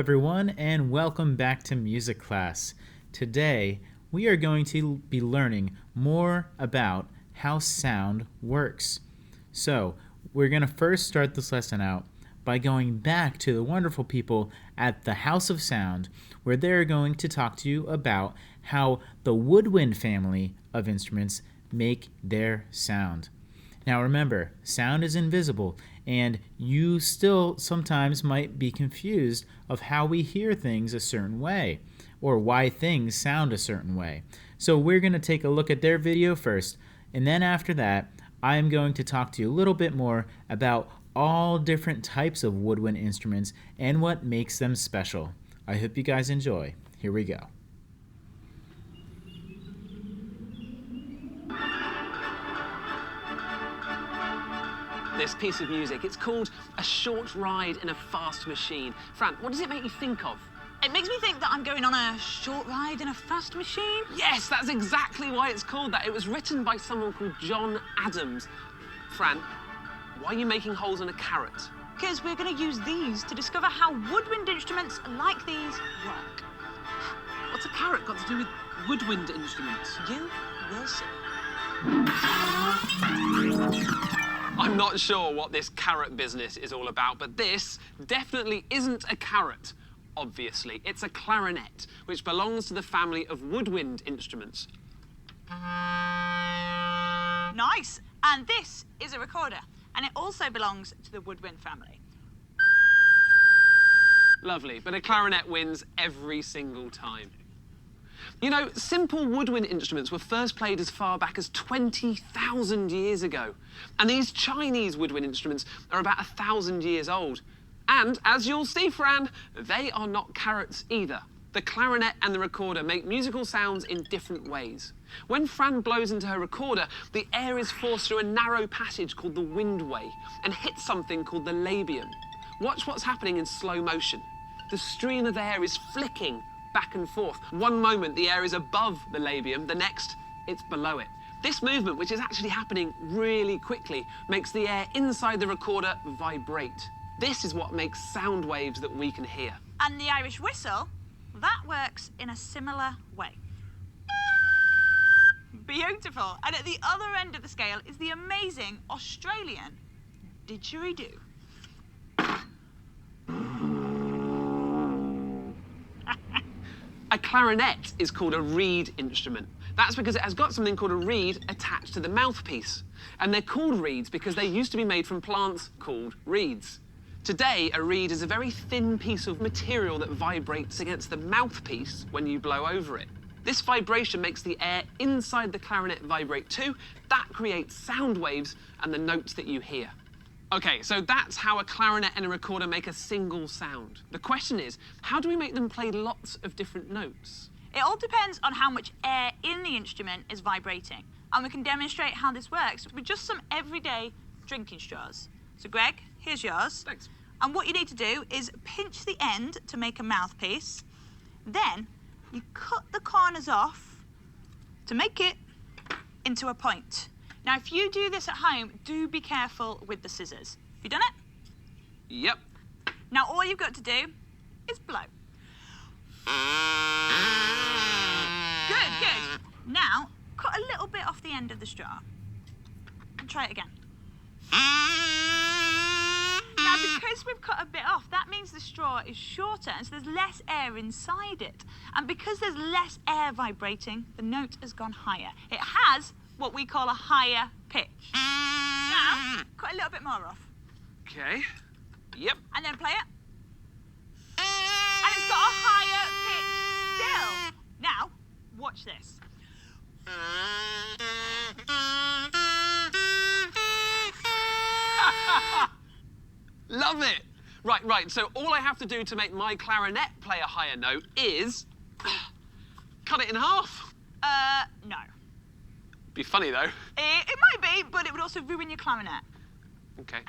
everyone, and welcome back to music class. Today, we are going to be learning more about how sound works. So, we're going to first start this lesson out by going back to the wonderful people at the House of Sound, where they're going to talk to you about how the woodwind family of instruments make their sound. Now remember, sound is invisible, and you still sometimes might be confused of how we hear things a certain way, or why things sound a certain way. So we're going to take a look at their video first, and then after that, I'm going to talk to you a little bit more about all different types of woodwind instruments and what makes them special. I hope you guys enjoy. Here we go. This piece of music, it's called A Short Ride in a Fast Machine. Fran, what does it make you think of? It makes me think that I'm going on a short ride in a fast machine. Yes, that's exactly why it's called that. It was written by someone called John Adams. Fran, why are you making holes in a carrot? Because we're going to use these to discover how woodwind instruments like these work. What's a carrot got to do with woodwind instruments? You will see. I'm not sure what this carrot business is all about, but this definitely isn't a carrot, obviously. It's a clarinet, which belongs to the family of woodwind instruments. Nice. And this is a recorder, and it also belongs to the woodwind family. Lovely, but a clarinet wins every single time. You know, simple woodwind instruments were first played as far back as 20,000 years ago. And these Chinese woodwind instruments are about 1,000 years old. And, as you'll see, Fran, they are not carrots either. The clarinet and the recorder make musical sounds in different ways. When Fran blows into her recorder, the air is forced through a narrow passage called the windway and hits something called the labium. Watch what's happening in slow motion. The stream of air is flicking back and forth. One moment the air is above the labium, the next it's below it. This movement, which is actually happening really quickly, makes the air inside the recorder vibrate. This is what makes sound waves that we can hear. And the Irish whistle, that works in a similar way. Beautiful. And at the other end of the scale is the amazing Australian didgeridoo. A clarinet is called a reed instrument. That's because it has got something called a reed attached to the mouthpiece. And they're called reeds because they used to be made from plants called reeds. Today, a reed is a very thin piece of material that vibrates against the mouthpiece when you blow over it. This vibration makes the air inside the clarinet vibrate too. That creates sound waves and the notes that you hear. Okay, so that's how a clarinet and a recorder make a single sound. The question is, how do we make them play lots of different notes? It all depends on how much air in the instrument is vibrating. And we can demonstrate how this works with just some everyday drinking straws. So Greg, here's yours. Thanks. And what you need to do is pinch the end to make a mouthpiece. Then you cut the corners off to make it into a point. Now, if you do this at home, do be careful with the scissors. Have you done it? Yep. Now, all you've got to do is blow. Good, good. Now, cut a little bit off the end of the straw. And try it again. Now, because we've cut a bit off, that means the straw is shorter, and so there's less air inside it. And because there's less air vibrating, the note has gone higher. It has what we call a higher pitch. Now, cut a little bit more off. Okay. Yep. And then play it. And it's got a higher pitch still. Now, watch this. Love it. Right. So all I have to do to make my clarinet play a higher note is cut it in half. No. Be funny, though. It might be, but it would also ruin your clarinet. Okay.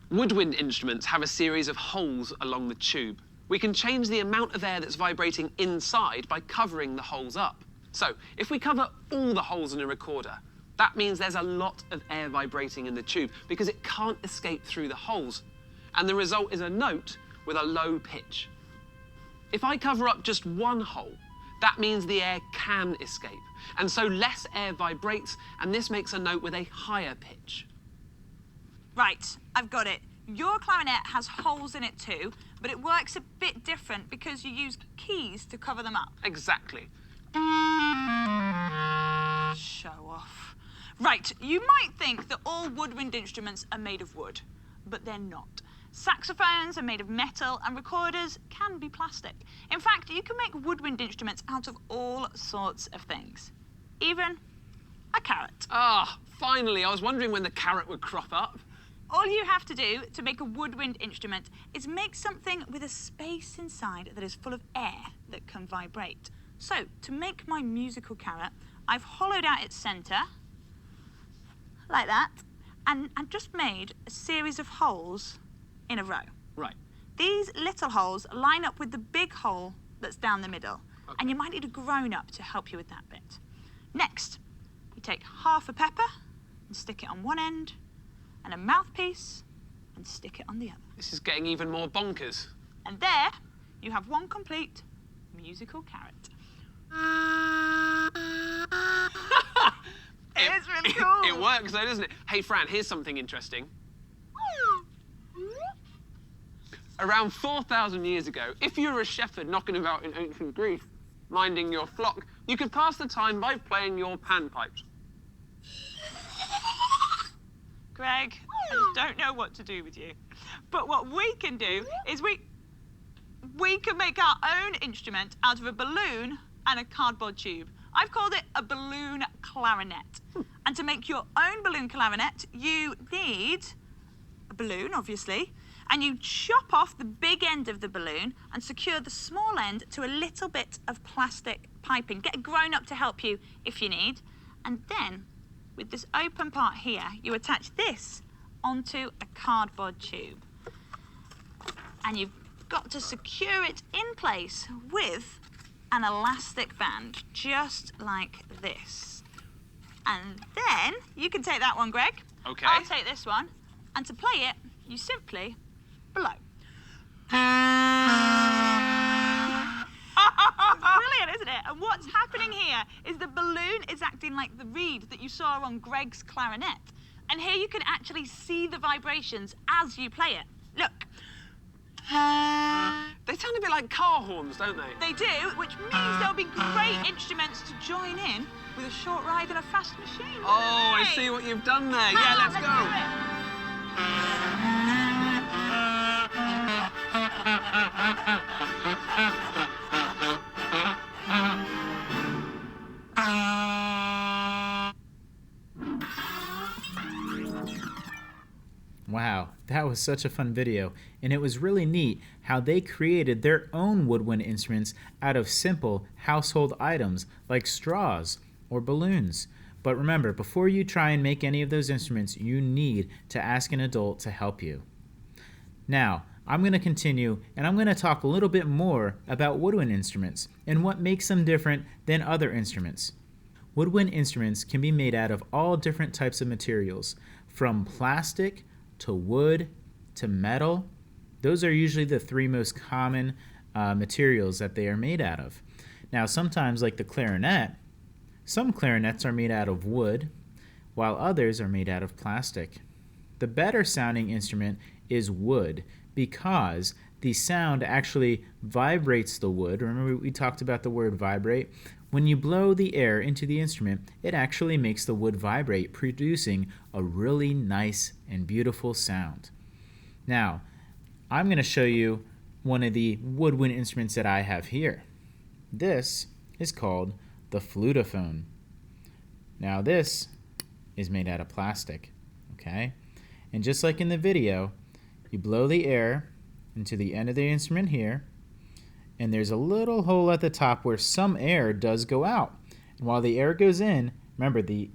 Woodwind instruments have a series of holes along the tube. We can change the amount of air that's vibrating inside by covering the holes up. So, if we cover all the holes in a recorder, that means there's a lot of air vibrating in the tube because it can't escape through the holes. and the result is a note with a low pitch. If I cover up just one hole, that means the air can escape, and so less air vibrates, and this makes a note with a higher pitch. Right, I've got it. Your clarinet has holes in it too, but it works a bit different because you use keys to cover them up. Exactly. Show off. Right, you might think that all woodwind instruments are made of wood, but they're not. Saxophones are made of metal and recorders can be plastic. In fact, you can make woodwind instruments out of all sorts of things, even a carrot. Ah, finally, I was wondering when the carrot would crop up. All you have to do to make a woodwind instrument is make something with a space inside that is full of air that can vibrate. So, to make my musical carrot, I've hollowed out its centre, like that, and just made a series of holes in a row. Right. These little holes line up with the big hole that's down the middle, Okay. and you might need a grown-up to help you with that bit. Next, you take half a pepper and stick it on one end, and a mouthpiece and stick it on the other. This is getting even more bonkers. And there, you have one complete musical carrot. It's really cool. It works though, doesn't it? Hey, Fran, here's something interesting. Around 4,000 years ago, if you were a shepherd knocking about in ancient Greece, minding your flock, you could pass the time by playing your panpipes. Greg, I just don't know what to do with you. But what we can do is we can make our own instrument out of a balloon and a cardboard tube. I've called it a balloon clarinet. And to make your own balloon clarinet, you need a balloon, obviously, and you chop off the big end of the balloon and secure the small end to a little bit of plastic piping. Get a grown-up to help you if you need. And then, with this open part here, you attach this onto a cardboard tube. And you've got to secure it in place with an elastic band, just like this. And then you can take that one, Greg. Okay. I'll take this one. And to play it, you simply blow. Brilliant, isn't it? And what's happening here is the balloon is acting like the reed that you saw on Greg's clarinet. And here you can actually see the vibrations as you play it. Look. They sound a bit like car horns, don't they? They do, which means there'll be great instruments to join in with a short ride in a fast machine. Oh, I see what you've done there. Yeah, let's go. Wow, that was such a fun video, and it was really neat how they created their own woodwind instruments out of simple household items like straws or balloons. But remember, before you try and make any of those instruments, you need to ask an adult to help you. Now, I'm going to continue, and I'm going to talk a little bit more about woodwind instruments and what makes them different than other instruments. Woodwind instruments can be made out of all different types of materials, from plastic to wood to metal. Those are usually the three most common materials that they are made out of. Now, sometimes, like the clarinet, some clarinets are made out of wood, while others are made out of plastic. The better sounding instrument is wood because the sound actually vibrates the wood. Remember we talked about the word vibrate? When you blow the air into the instrument, it actually makes the wood vibrate, producing a really nice and beautiful sound. Now, I'm going to show you one of the woodwind instruments that I have here. This is called the flutophone. Now this is made out of plastic, okay? And just like in the video, you blow the air into the end of the instrument here, and there's a little hole at the top where some air does go out. And while the air goes in, remember the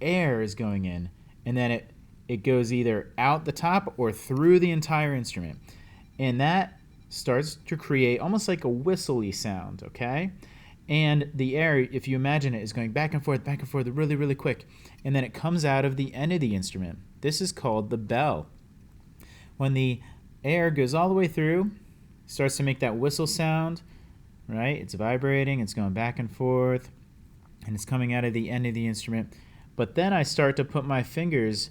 air is going in, and then it goes either out the top or through the entire instrument. And that starts to create almost like a whistly sound, okay? And the air, if you imagine it, is going back and forth really, really quick. And then it comes out of the end of the instrument. This is called the bell. When the air goes all the way through, starts to make that whistle sound, right? It's vibrating, it's going back and forth, and it's coming out of the end of the instrument. But then I start to put my fingers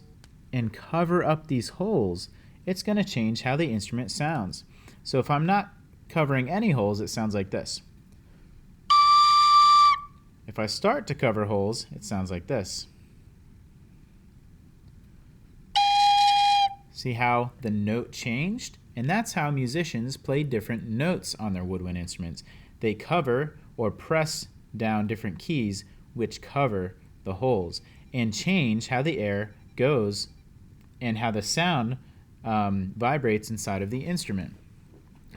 and cover up these holes. It's going to change how the instrument sounds. So if I'm not covering any holes, it sounds like this. If I start to cover holes, it sounds like this. See how the note changed? And that's how musicians play different notes on their woodwind instruments. They cover or press down different keys which cover the holes and change how the air goes and how the sound vibrates inside of the instrument.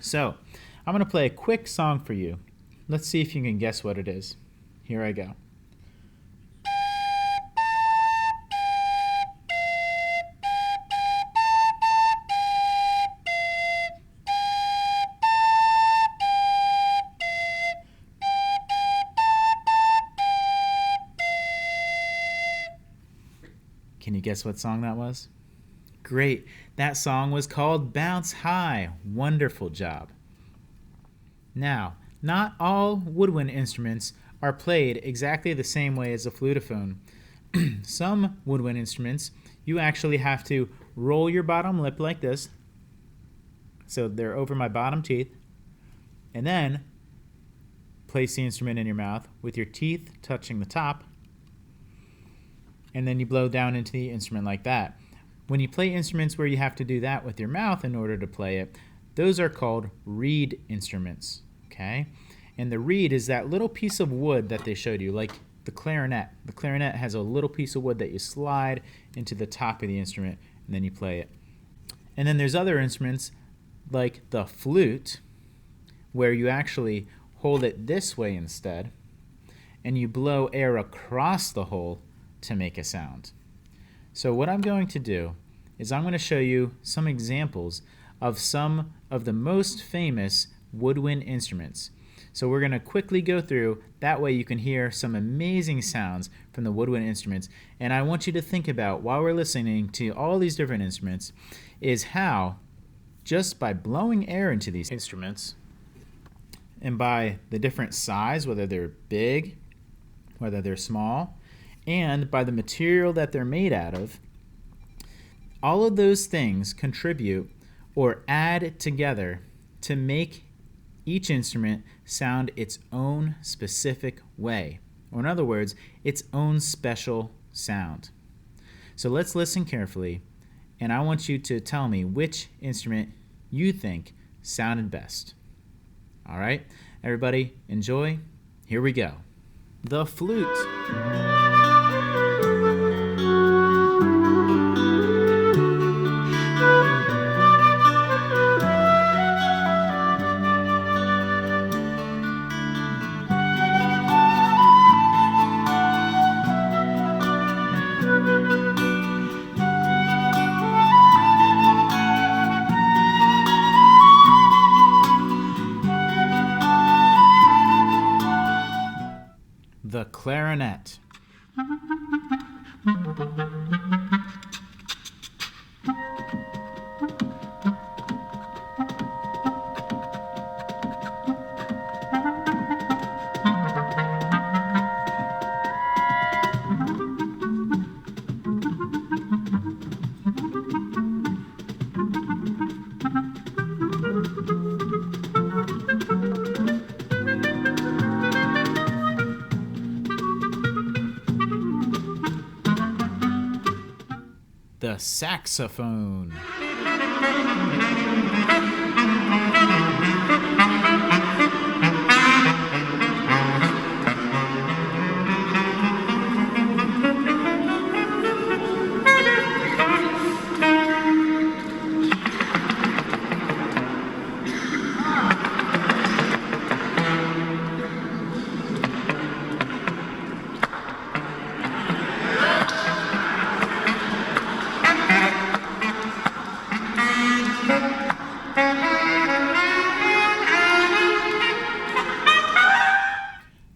So, I'm going to play a quick song for you. Let's see if you can guess what it is. Here I go. Can you guess what song that was? Great. That song was called Bounce High. Wonderful job. Now, not all woodwind instruments are played exactly the same way as a flutophone. Some woodwind instruments, you actually have to roll your bottom lip like this, so they're over my bottom teeth, and then place the instrument in your mouth with your teeth touching the top, and then you blow down into the instrument like that. When you play instruments where you have to do that with your mouth in order to play it, those are called reed instruments, okay? And the reed is that little piece of wood that they showed you, like the clarinet. The clarinet has a little piece of wood that you slide into the top of the instrument, and then you play it. And then there's other instruments, like the flute, where you actually hold it this way instead, and you blow air across the hole to make a sound. So what I'm going to do is I'm going to show you some examples of some of the most famous woodwind instruments. So we're going to quickly go through, that way you can hear some amazing sounds from the woodwind instruments. And I want you to think about, while we're listening to all these different instruments, is how just by blowing air into these instruments, and by the different size, whether they're big, whether they're small, and by the material that they're made out of, all of those things contribute or add together to make each instrument sound its own specific way, or in other words, its own special sound. So let's listen carefully, and I want you to tell me which instrument you think sounded best. All right, everybody, enjoy. Here we go. The flute. The clarinet. The saxophone.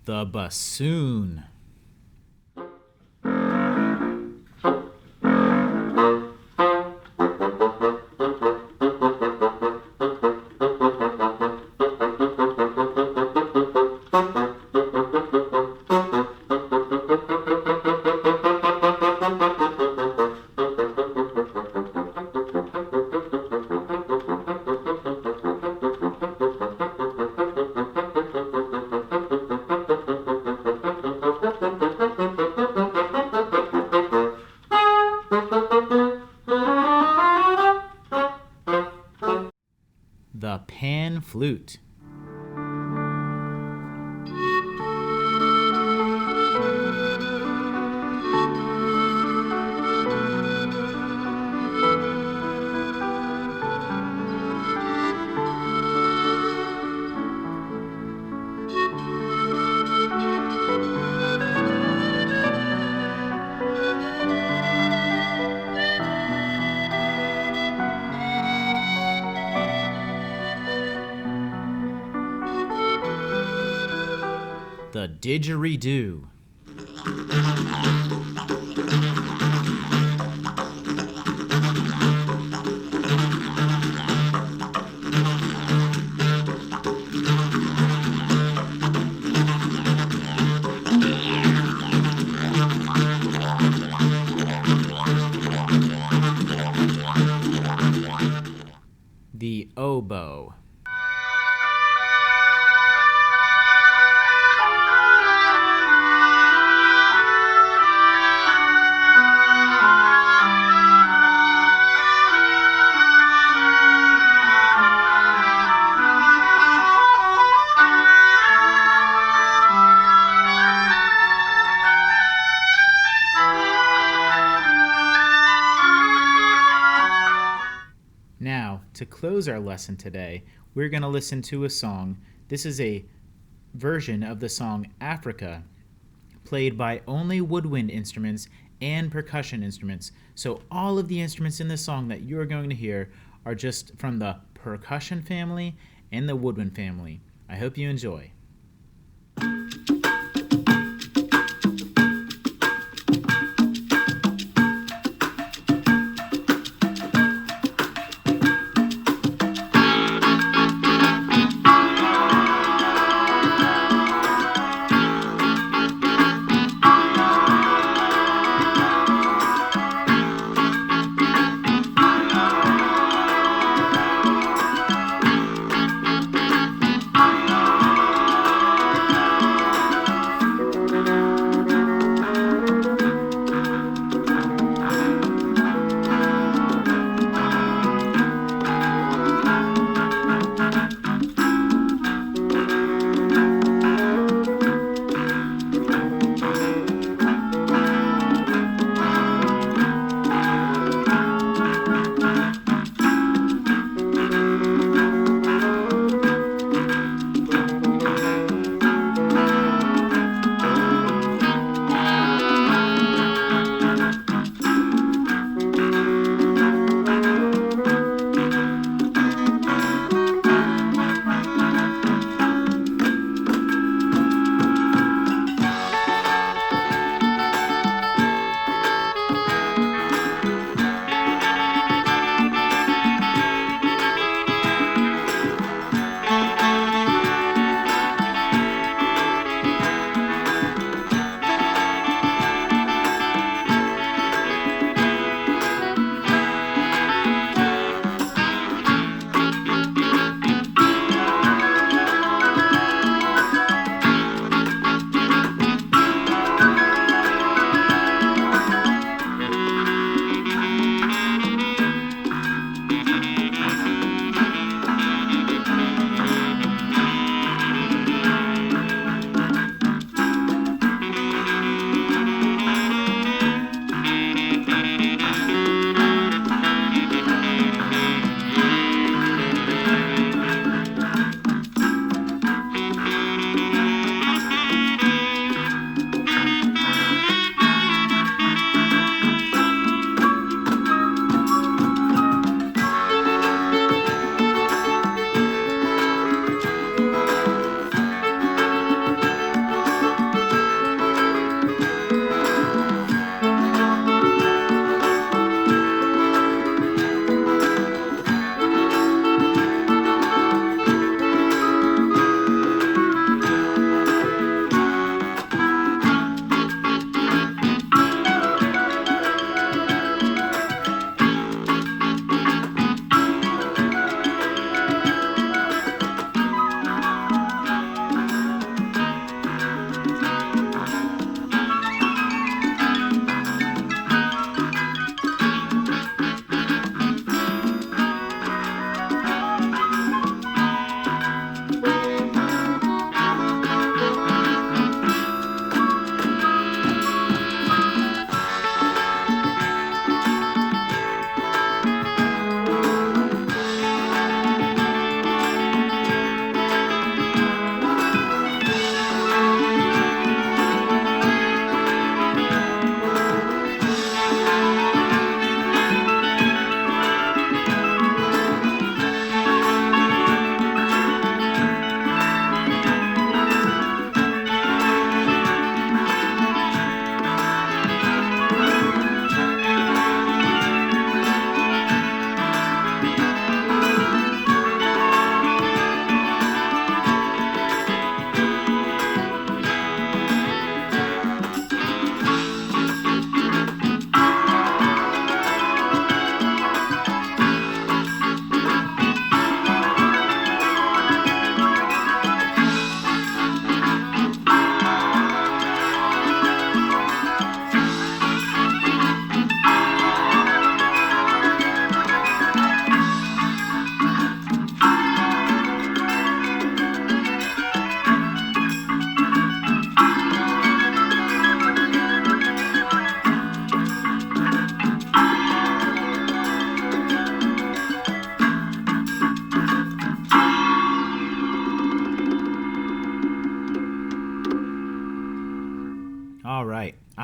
The bassoon. flute. The didgeridoo. The oboe. Now, to close our lesson today, we're going to listen to a song. This is a version of the song Africa, played by only woodwind instruments and percussion instruments. So all of the instruments in this song that you're going to hear are just from the percussion family and the woodwind family. I hope you enjoy.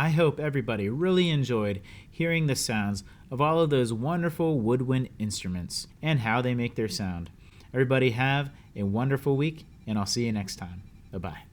I hope everybody really enjoyed hearing the sounds of all of those wonderful woodwind instruments and how they make their sound. Everybody have a wonderful week, and I'll see you next time. Bye-bye.